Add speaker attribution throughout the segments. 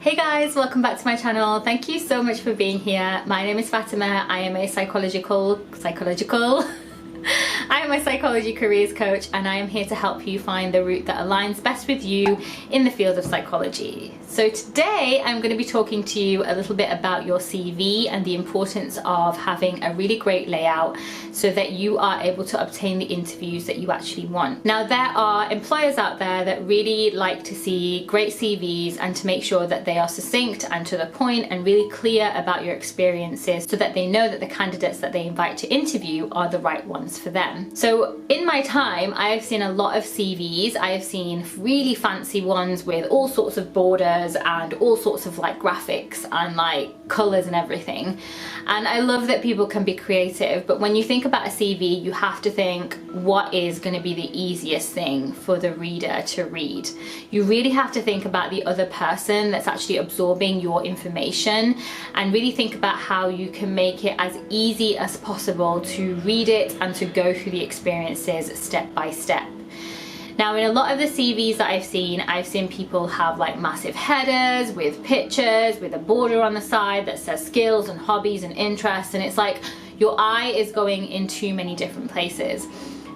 Speaker 1: Hey guys, welcome back to my channel. Thank you so much for being here. My name is Fatema. I am a I am a psychology careers coach, and I am here to help you find the route that aligns best with you in the field of psychology. So today I'm going to be talking to you a little bit about your CV and the importance of having a really great layout so that you are able to obtain the interviews that you actually want. Now, there are employers out there that really like to see great CVs and to make sure that they are succinct and to the point and really clear about your experiences so that they know that the candidates that they invite to interview are the right ones for them. So in my time, I have seen a lot of CVs. I have seen really fancy ones with all sorts of borders and all sorts of like graphics and like colors and everything. And I love that people can be creative, but when you think about a CV, you have to think, what is going to be the easiest thing for the reader to read? You really have to think about the other person that's actually absorbing your information and really think about how you can make it as easy as possible to read it and to go through the experiences step by step. Now, in a lot of the CVs that I've seen people have like massive headers with pictures, with a border on the side that says skills and hobbies and interests, and it's like your eye is going in too many different places.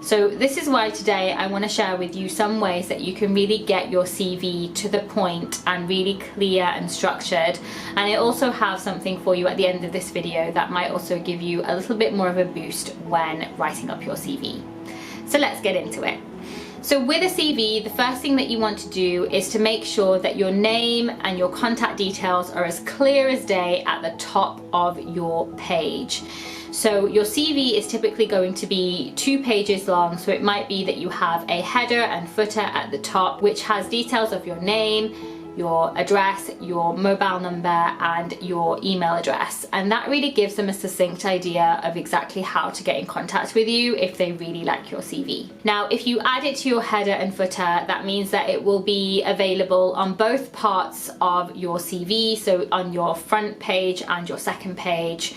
Speaker 1: So this is why today I want to share with you some ways that you can really get your CV to the point and really clear and structured. And I also have something for you at the end of this video that might also give you a little bit more of a boost when writing up your CV. So let's get into it. So with a CV, the first thing that you want to do is to make sure that your name and your contact details are as clear as day at the top of your page. So your CV is typically going to be 2 pages long, so it might be that you have a header and footer at the top which has details of your name, your address, your mobile number and your email address, and that really gives them a succinct idea of exactly how to get in contact with you if they really like your CV. Now, if you add it to your header and footer, that means that it will be available on both parts of your CV, so on your front page and your second page,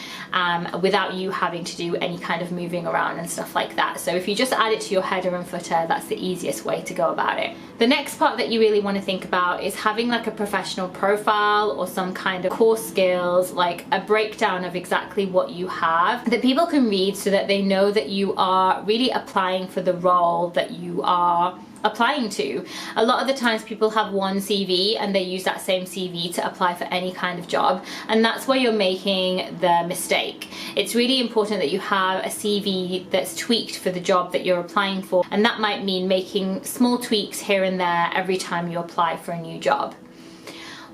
Speaker 1: without you having to do any kind of moving around and stuff like that. So if you just add it to your header and footer, that's the easiest way to go about it. The next part that you really want to think about is having like a professional profile or some kind of core skills, like a breakdown of exactly what you have that people can read so that they know that you are really applying for the role that you are applying to. A lot of the times people have one CV and they use that same CV to apply for any kind of job, and that's where you're making the mistake. It's really important that you have a CV that's tweaked for the job that you're applying for, and that might mean making small tweaks here and there every time you apply for a new job.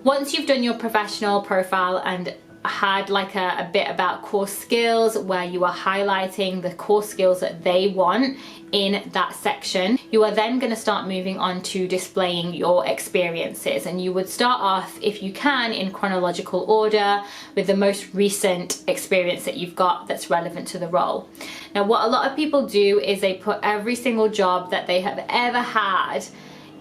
Speaker 1: Once you've done your professional profile and had like a bit about core skills where you are highlighting the core skills that they want in that section, you are then going to start moving on to displaying your experiences, and you would start off, if you can, in chronological order with the most recent experience that you've got that's relevant to the role. Now, what a lot of people do is they put every single job that they have ever had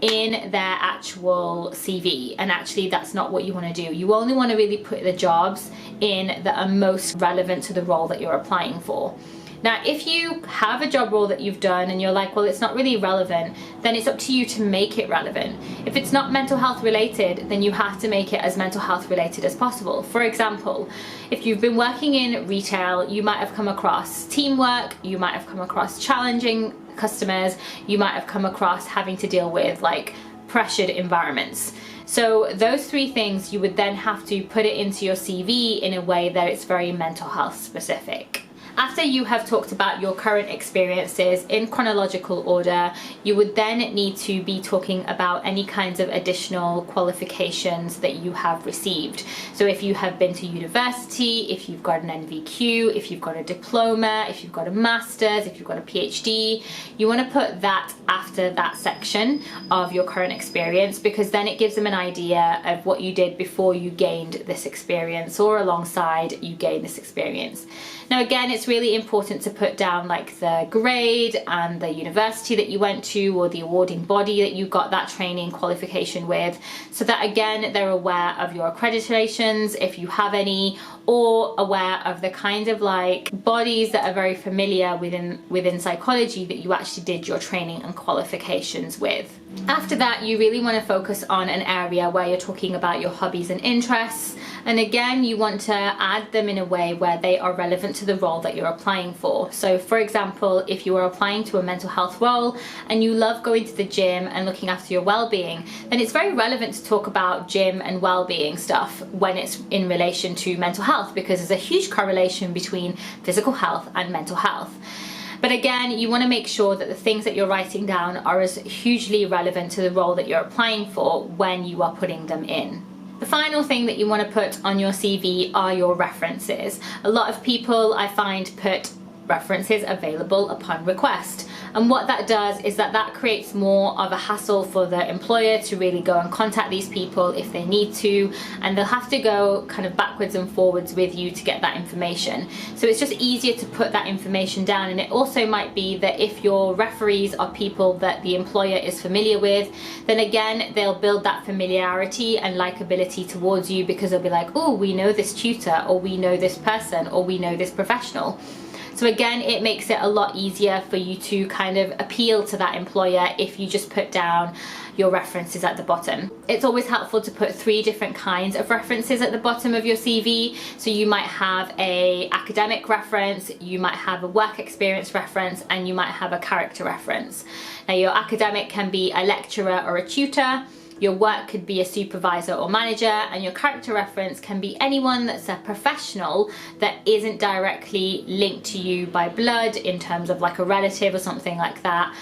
Speaker 1: in their actual CV, and actually that's not what you want to do. You only want to really put the jobs in that are most relevant to the role that you're applying for. Now, if you have a job role that you've done and you're like, well, it's not really relevant, then it's up to you to make it relevant. If it's not mental health related, then you have to make it as mental health related as possible. For example, if you've been working in retail, you might have come across teamwork, you might have come across challenging customers, you might have come across having to deal with like pressured environments. So those 3 things, you would then have to put it into your CV in a way that it's very mental health specific. After you have talked about your current experiences in chronological order, you would then need to be talking about any kinds of additional qualifications that you have received. So if you have been to university, if you've got an NVQ, if you've got a diploma, if you've got a master's, if you've got a PhD, you want to put that after that section of your current experience, because then it gives them an idea of what you did before you gained this experience or alongside you gained this experience. Now, again, it's really important to put down like the grade and the university that you went to or the awarding body that you got that training qualification with, so that again they're aware of your accreditations if you have any, or aware of the kind of like bodies that are very familiar within psychology that you actually did your training and qualification qualifications with. After that, you really want to focus on an area where you're talking about your hobbies and interests. And again, you want to add them in a way where they are relevant to the role that you're applying for. So for example, if you are applying to a mental health role and you love going to the gym and looking after your well-being, then it's very relevant to talk about gym and well-being stuff when it's in relation to mental health, because there's a huge correlation between physical health and mental health. But again, you want to make sure that the things that you're writing down are as hugely relevant to the role that you're applying for when you are putting them in. The final thing that you want to put on your CV are your references. A lot of people, I find, put references available upon request. And what that does is that creates more of a hassle for the employer to really go and contact these people if they need to, and they'll have to go kind of backwards and forwards with you to get that information. So it's just easier to put that information down. And it also might be that if your referees are people that the employer is familiar with, then again, they'll build that familiarity and likability towards you, because they'll be like, oh, we know this tutor, or we know this person, or we know this professional. So again, it makes it a lot easier for you to kind of appeal to that employer if you just put down your references at the bottom. It's always helpful to put 3 different kinds of references at the bottom of your CV. So you might have an academic reference, you might have a work experience reference, and you might have a character reference. Now, your academic can be a lecturer or a tutor, your work could be a supervisor or manager, and your character reference can be anyone that's a professional that isn't directly linked to you by blood in terms of like a relative or something like that.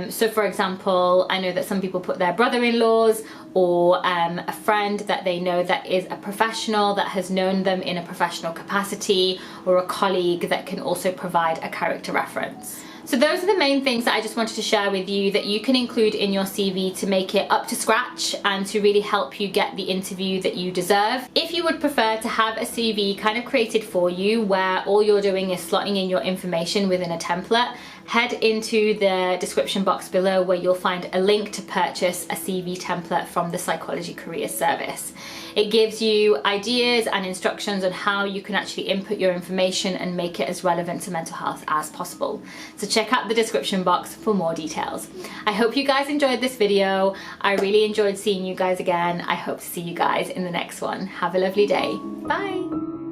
Speaker 1: So for example, I know that some people put their brother-in-laws or a friend that they know that is a professional that has known them in a professional capacity, or a colleague that can also provide a character reference. So those are the main things that I just wanted to share with you that you can include in your CV to make it up to scratch and to really help you get the interview that you deserve. If you would prefer to have a CV kind of created for you where all you're doing is slotting in your information within a template, head into the description box below where you'll find a link to purchase a CV template from the Psychology Careers service. It gives you ideas and instructions on how you can actually input your information and make it as relevant to mental health as possible. So check out the description box for more details. I hope you guys enjoyed this video. I really enjoyed seeing you guys again. I hope to see you guys in the next one. Have a lovely day. Bye.